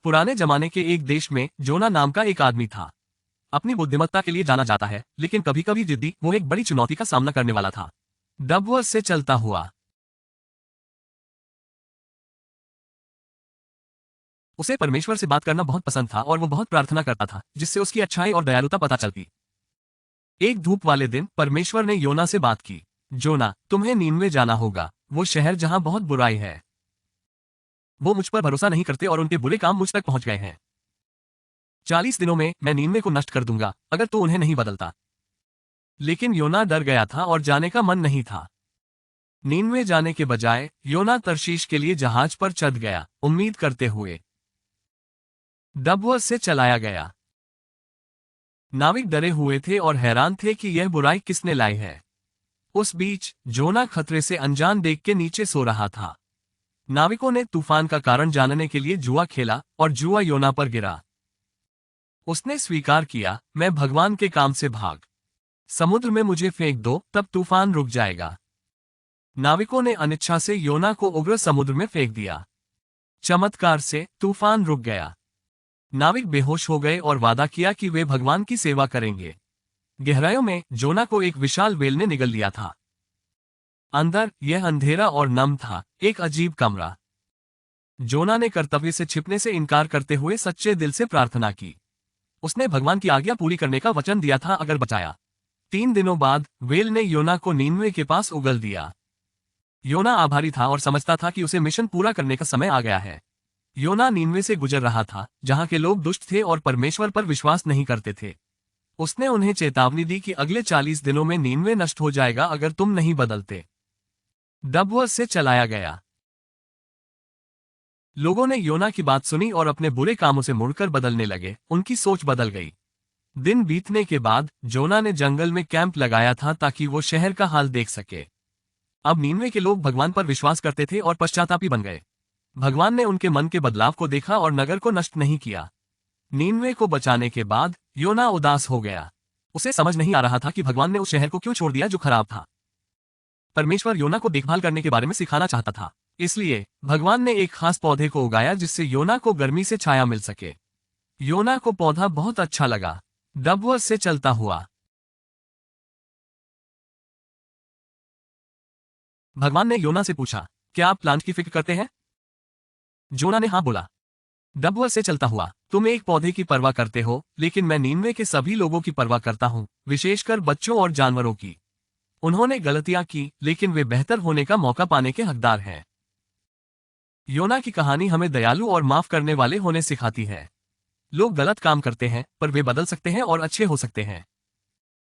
पुराने जमाने के एक देश में जोना नाम का एक आदमी था। अपनी बुद्धिमत्ता के लिए जाना जाता है, लेकिन कभी कभी जिद्दी वो एक बड़ी चुनौती का सामना करने वाला था। डबवर्स से चलता हुआ। उसे परमेश्वर से बात करना बहुत पसंद था और वो बहुत प्रार्थना करता था, जिससे उसकी अच्छाई और दयालुता पता चलती। एक धूप वाले दिन परमेश्वर ने योना से बात की। जोना, तुम्हें नीनवे जाना होगा, वो शहर जहां बहुत बुराई है। वो मुझ पर भरोसा नहीं करते और उनके बुरे काम मुझ तक पहुंच गए हैं। 40 दिनों में मैं नीनवे को नष्ट कर दूंगा, अगर तू उन्हें नहीं बदलता। लेकिन योना डर गया था और जाने का मन नहीं था। नीनवे जाने के बजाय योना तर्शीश के लिए जहाज पर चढ़ गया, उम्मीद करते हुए। डबवर्स से चलाया गया। नाविक डरे हुए थे और हैरान थे कि यह बुराई किसने लाई है। उस बीच जोना खतरे से अनजान देख के नीचे सो रहा था। नाविकों ने तूफान का कारण जानने के लिए जुआ खेला और जुआ योना पर गिरा। उसने स्वीकार किया, मैं भगवान के काम से भाग समुद्र में मुझे फेंक दो, तब तूफान रुक जाएगा। नाविकों ने अनिच्छा से योना को उग्र समुद्र में फेंक दिया। चमत्कार से तूफान रुक गया। नाविक बेहोश हो गए और वादा किया कि वे भगवान की सेवा करेंगे। गहराइयों में जोना को एक विशाल व्हेल ने निगल लिया था। अंदर यह अंधेरा और नम था, एक अजीब कमरा। जोना ने कर्तव्य से छिपने से इनकार करते हुए सच्चे दिल से प्रार्थना की। उसने भगवान की आज्ञा पूरी करने का वचन दिया था अगर बचाया। 3 दिनों बाद व्हेल ने योना को नीनवे के पास उगल दिया। योना आभारी था और समझता था कि उसे मिशन पूरा करने का समय आ गया है। योना नीनवे से गुजर रहा था, जहां के लोग दुष्ट थे और परमेश्वर पर विश्वास नहीं करते थे। उसने उन्हें चेतावनी दी कि अगले 40 दिनों में नीनवे नष्ट हो जाएगा अगर तुम नहीं बदलते। डबवर्स से चलाया गया। लोगों ने योना की बात सुनी और अपने बुरे कामों से मुड़कर बदलने लगे। उनकी सोच बदल गई। दिन बीतने के बाद जोना ने जंगल में कैंप लगाया था ताकि वो शहर का हाल देख सके। अब नीनवे के लोग भगवान पर विश्वास करते थे और पश्चातापी बन गए। भगवान ने उनके मन के बदलाव को देखा और नगर को नष्ट नहीं किया। नीनवे को बचाने के बाद योना उदास हो गया। उसे समझ नहीं आ रहा था कि भगवान ने उस शहर को क्यों छोड़ दिया जो खराब था। परमेश्वर योना को देखभाल करने के बारे में सिखाना चाहता था। इसलिए भगवान ने एक खास पौधे को उगाया जिससे योना को गर्मी से छाया मिल सके। योना को पौधा बहुत अच्छा लगा। डबवर्स से चलता हुआ। भगवान ने योना से पूछा, क्या आप प्लांट की फिक्र करते हैं? जोना ने हाँ बोला। डबवर्स से चलता हुआ। तुम एक पौधे की परवाह करते हो, लेकिन मैं नीनवे के सभी लोगों की परवाह करता हूँ, विशेषकर बच्चों और जानवरों की। उन्होंने गलतियां की, लेकिन वे बेहतर होने का मौका पाने के हकदार हैं। योना की कहानी हमें दयालु और माफ करने वाले होने सिखाती है। लोग गलत काम करते हैं, पर वे बदल सकते हैं और अच्छे हो सकते हैं।